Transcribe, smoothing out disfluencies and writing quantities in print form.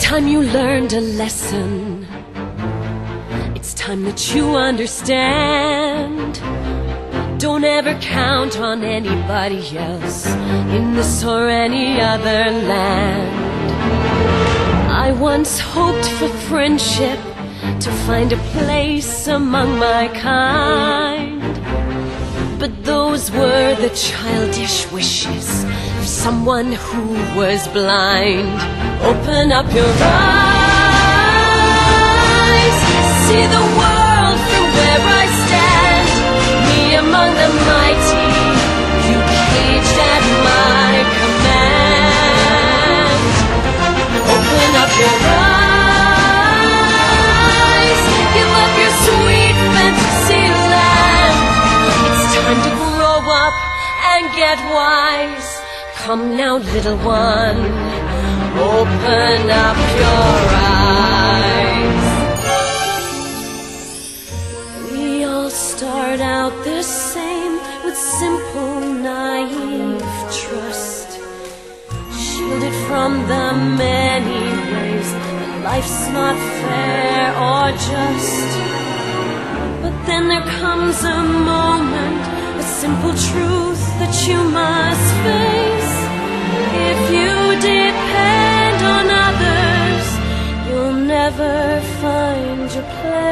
time you learned a lesson. It's time that you understand. Don't ever count on anybody else in this or any other land. I once hoped for friendship, to find a place among my kind, but those were the childish wishes of someone who was blind. Open up your eyes, see the world from where I stand, me among the mighty, you caged at my command. Open up your eyes, give up your sweet fantasy land. It's time to grow up and get wise. Come now, little one, open up your eyes. We all start out the same, with simple, naive trust, shielded from the many ways that life's not fair or just. But then there comes a moment, a simple truth that you must face. If you depend on others, you'll never find your place.